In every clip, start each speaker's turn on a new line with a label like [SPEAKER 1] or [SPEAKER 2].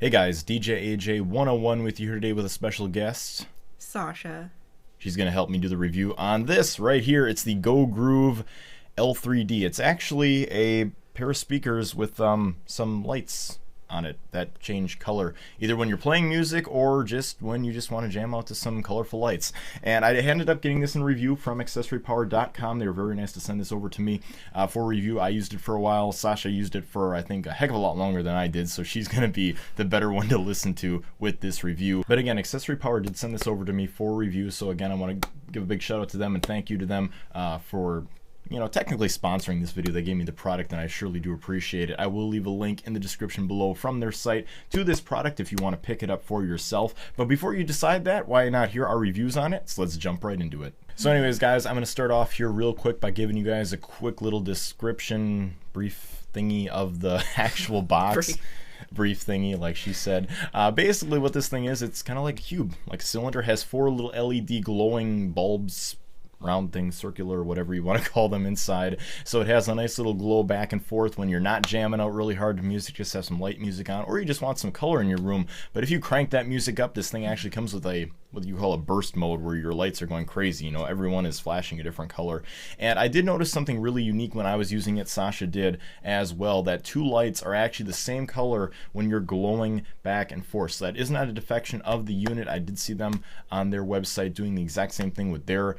[SPEAKER 1] Hey guys, DJ AJ 101 with you here today with a special guest,
[SPEAKER 2] Sasha.
[SPEAKER 1] She's going to help me do the review on this right here. It's the GoGroove L3D. It's actually a pair of speakers with some lights on it that change color, either when you're playing music or just when you just want to jam out to some colorful lights. And I ended up getting this in review from accessorypower.com. They were very nice to send this over to me for review. I used it for a while. Sasha used it for, I think, a heck of a lot longer than I did, so she's going to be the better one to listen to with this review. But again, Accessory Power did send this over to me for review, so again, I want to give a big shout out to them and thank you to them for technically sponsoring this video. They gave me the product and I surely do appreciate it. I will leave a link in the description below from their site to this product if you want to pick it up for yourself. But before you decide that, why not hear our reviews on it? So let's jump right into it. So anyways, guys, I'm going to start off here real quick by giving you guys a quick little description, brief thingy of the actual box. Brief thingy, like she said. Basically what this thing is, it's kind of like a cube, like a cylinder, has 4 little LED glowing bulbs, round things, circular, whatever you want to call them, inside. So it has a nice little glow back and forth when you're not jamming out really hard to music, just have some light music on, or you just want some color in your room. But if you crank that music up, this thing actually comes with what you call a burst mode, where your lights are going crazy. Everyone is flashing a different color. And I did notice something really unique when I was using it. Sasha did as well, that 2 lights are actually the same color when you're glowing back and forth. So that is not a defection of the unit. I did see them on their website doing the exact same thing with their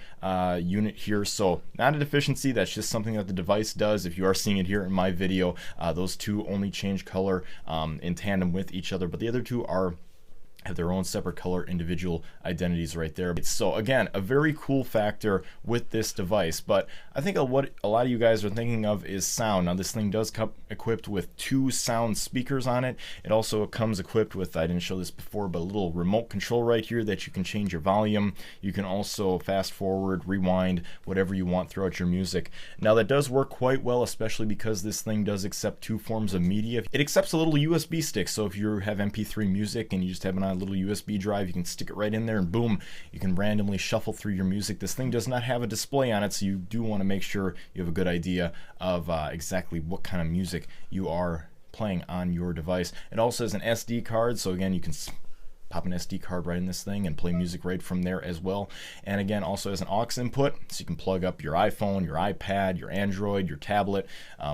[SPEAKER 1] unit here. So not a deficiency, that's just something that the device does. If you are seeing it here in my video, those 2 only change color in tandem with each other, but the other 2 have their own separate color individual identities right there. So again, a very cool factor with this device. But I think what a lot of you guys are thinking of is sound. Now this thing does come equipped with 2 sound speakers on it. It also comes equipped with, I didn't show this before, but a little remote control right here that you can change your volume. You can also fast forward, rewind, whatever you want throughout your music. Now that does work quite well, especially because this thing does accept 2 forms of media. It accepts a little USB stick, so if you have MP3 music and you just have it on a little USB drive, you can stick it right in there and boom, you can randomly shuffle through your music. This thing does not have a display on it, so you do want to make sure you have a good idea of exactly what kind of music you are playing on your device. It also has an SD card, so again, you can pop an SD card right in this thing and play music right from there as well. And again, also has an aux input, so you can plug up your iPhone, your iPad, your Android, your tablet,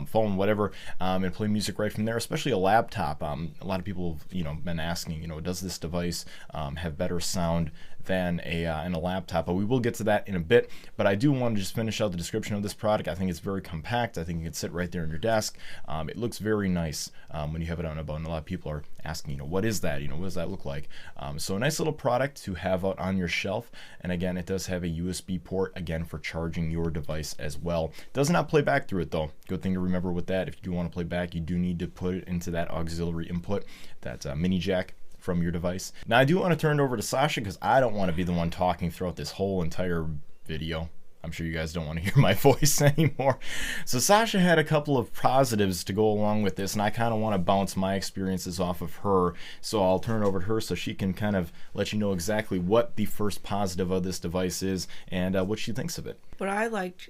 [SPEAKER 1] phone, whatever, and play music right from there, especially a laptop. A lot of people have been asking, does this device have better sound than in a laptop? But we will get to that in a bit. But I do want to just finish out the description of this product. I think it's very compact. I think it can sit right there on your desk. It looks very nice when you have it out and about. And a lot of people are asking, what is that? What does that look like? So a nice little product to have out on your shelf. And again, it does have a USB port, again, for charging your device as well. Does not play back through it though. Good thing to remember with that. If you do want to play back, you do need to put it into that auxiliary input, that mini jack from your device. Now I do want to turn it over to Sasha because I don't want to be the one talking throughout this whole entire video. I'm sure you guys don't want to hear my voice anymore. So Sasha had a couple of positives to go along with this, and I kind of want to bounce my experiences off of her. So I'll turn it over to her so she can kind of let you know exactly what the first positive of this device is and what she thinks of it.
[SPEAKER 2] What I liked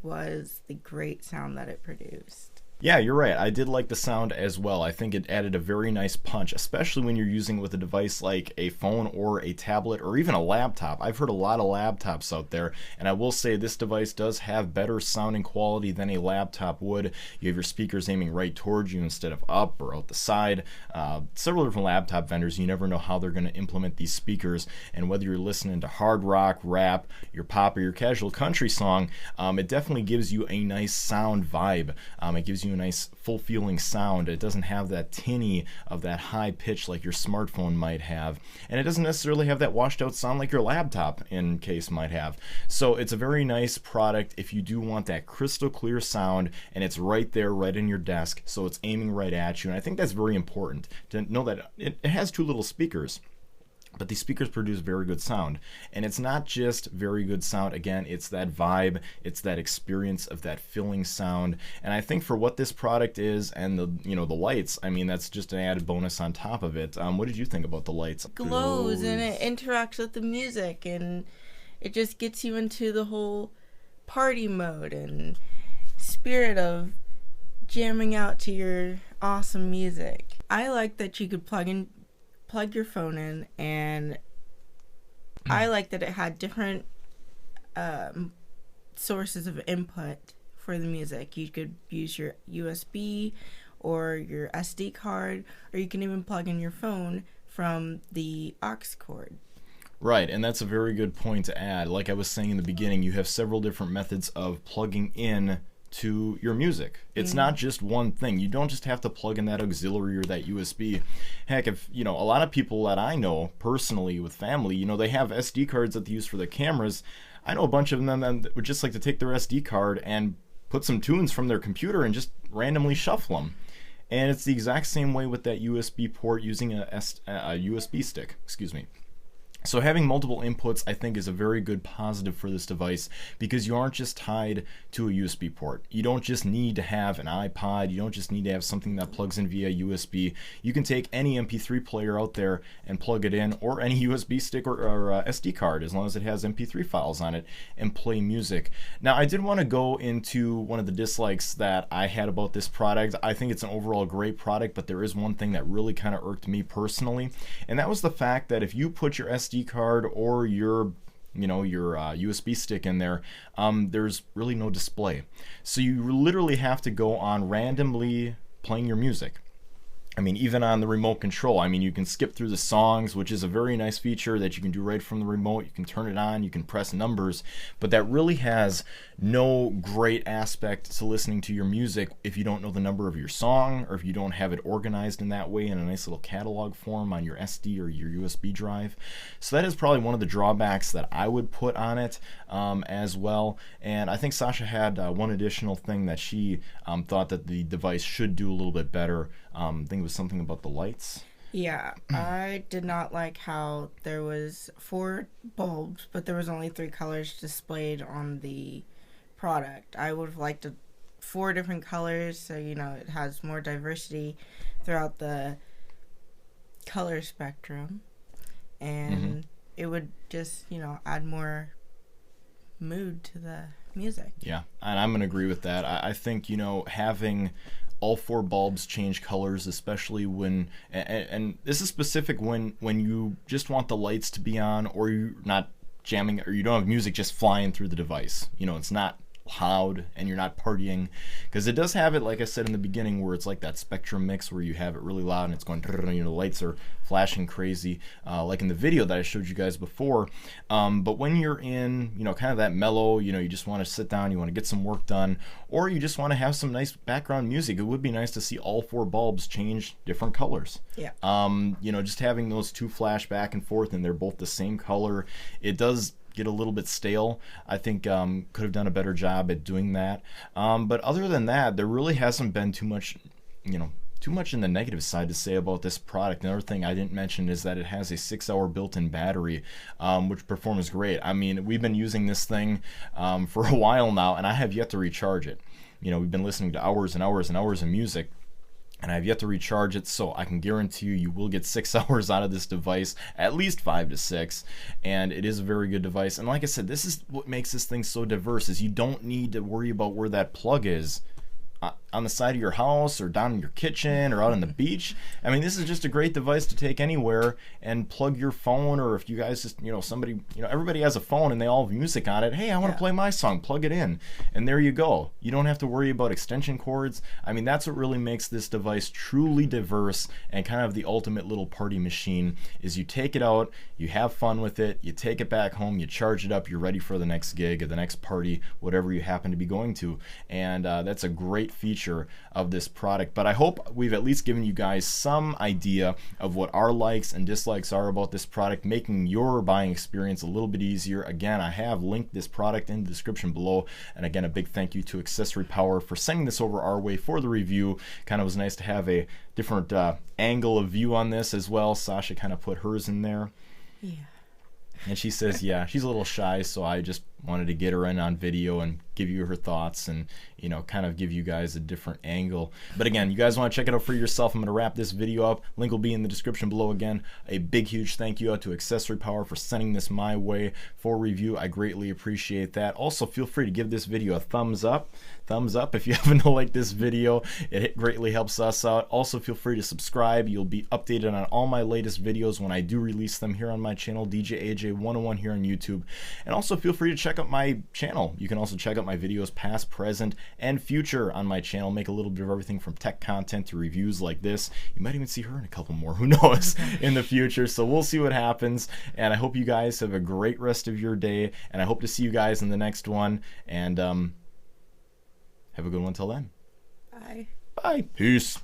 [SPEAKER 2] was the great sound that it produced.
[SPEAKER 1] Yeah, you're right. I did like the sound as well. I think it added a very nice punch, especially when you're using it with a device like a phone or a tablet or even a laptop. I've heard a lot of laptops out there, and I will say this device does have better sounding quality than a laptop would. You have your speakers aiming right towards you instead of up or out the side. Several different laptop vendors, you never know how they're going to implement these speakers, and whether you're listening to hard rock, rap, your pop, or your casual country song, it definitely gives you a nice sound vibe. It gives you a nice full feeling sound. It doesn't have that tinny of that high pitch like your smartphone might have, and it doesn't necessarily have that washed out sound like your laptop in case might have. So it's a very nice product if you do want that crystal clear sound, and it's right there, right in your desk, so it's aiming right at you. And I think that's very important to know that it has 2 little speakers. But these speakers produce very good sound, and it's not just very good sound. Again, it's that vibe, it's that experience of that filling sound. And I think for what this product is, and the the lights, I mean, that's just an added bonus on top of it. What did you think about the lights?
[SPEAKER 2] Glows and it interacts with the music, and it just gets you into the whole party mode and spirit of jamming out to your awesome music. I like that you could plug your phone in, and I like that it had different sources of input for the music. You could use your USB or your SD card, or you can even plug in your phone from the aux cord.
[SPEAKER 1] Right, and that's a very good point to add. Like I was saying in the beginning, you have several different methods of plugging in to your music. It's not just one thing. You don't just have to plug in that auxiliary or that USB. Heck, if, a lot of people that I know personally with family, they have SD cards that they use for their cameras. I know a bunch of them that would just like to take their SD card and put some tunes from their computer and just randomly shuffle them. And it's the exact same way with that USB port using a USB stick, excuse me. So having multiple inputs, I think, is a very good positive for this device, because you aren't just tied to a USB port. You don't just need to have an iPod. You don't just need to have something that plugs in via USB. You can take any MP3 player out there and plug it in, or any USB stick or SD card, as long as it has MP3 files on it, and play music. Now, I did want to go into one of the dislikes that I had about this product. I think it's an overall great product, but there is one thing that really kind of irked me personally, and that was the fact that if you put your SD card or your USB stick in there, there's really no display. So you literally have to go on randomly playing your music. I mean, even on the remote control, you can skip through the songs, which is a very nice feature that you can do right from the remote. You can turn it on, you can press numbers, but that really has no great aspect to listening to your music if you don't know the number of your song, or if you don't have it organized in that way in a nice little catalog form on your SD or your USB drive. So that is probably one of the drawbacks that I would put on it as well. And I think Sasha had one additional thing that she thought that the device should do a little bit better. I think it was something about the lights.
[SPEAKER 2] Yeah, I did not like how there was 4 bulbs, but there was only 3 colors displayed on the product. I would have liked 4 different colors, so it has more diversity throughout the color spectrum, and it would just add more mood to the music.
[SPEAKER 1] Yeah, and I'm gonna agree with that. I think having all 4 bulbs change colors, especially when, and this is specific when you just want the lights to be on, or you're not jamming, or you don't have music just flying through the device. It's not loud and you're not partying, because it does have it, like I said in the beginning, where it's like that spectrum mix where you have it really loud and it's going, the lights are flashing crazy, like in the video that I showed you guys before. But when you're in kind of that mellow, you just want to sit down, you want to get some work done, or you just want to have some nice background music, it would be nice to see all 4 bulbs change different colors.
[SPEAKER 2] Yeah.
[SPEAKER 1] Just having those 2 flash back and forth and they're both the same color, it does get a little bit stale. I think could have done a better job at doing that. But other than that, there really hasn't been too much in the negative side to say about this product. Another thing I didn't mention is that it has a 6-hour built-in battery, which performs great. We've been using this thing for a while now, and I have yet to recharge it. We've been listening to hours and hours and hours of music, and I've yet to recharge it, so I can guarantee you will get 6 hours out of this device, at least 5 to 6, and it is a very good device. And like I said, this is what makes this thing so diverse, is you don't need to worry about where that plug is on the side of your house, or down in your kitchen, or out on the beach. This is just a great device to take anywhere and plug your phone, or if you guys just, somebody, everybody has a phone and they all have music on it. Hey, I want to play my song, plug it in. And there you go. You don't have to worry about extension cords. That's what really makes this device truly diverse and kind of the ultimate little party machine, is you take it out, you have fun with it, you take it back home, you charge it up, you're ready for the next gig or the next party, whatever you happen to be going to. And that's a great feature of this product. But I hope we've at least given you guys some idea of what our likes and dislikes are about this product, making your buying experience a little bit easier. Again, I have linked this product in the description below, and again, a big thank you to Accessory Power for sending this over our way for the review. Kind of was nice to have a different angle of view on this as well. Sasha kind of put hers in there.
[SPEAKER 2] Yeah.
[SPEAKER 1] And she says, yeah, she's a little shy, so I just wanted to get her in on video and give you her thoughts and, you know, kind of give you guys a different angle. But again, you guys want to check it out for yourself. I'm going to wrap this video up. Link will be in the description below. Again, a big, huge thank you out to Accessory Power for sending this my way for review. I greatly appreciate that. Also, feel free to give this video a thumbs up. Thumbs up if you happen to like this video. It greatly helps us out. Also, feel free to subscribe. You'll be updated on all my latest videos when I do release them here on my channel, DJ AJ 101 here on YouTube. And also feel free to check out my channel. You can also check out my videos past, present, and future on my channel. Make a little bit of everything from tech content to reviews like this. You might even see her in a couple more, who knows, in the future. So we'll see what happens. And I hope you guys have a great rest of your day. And I hope to see you guys in the next one. And have a good one till then.
[SPEAKER 2] Bye.
[SPEAKER 1] Bye. Peace.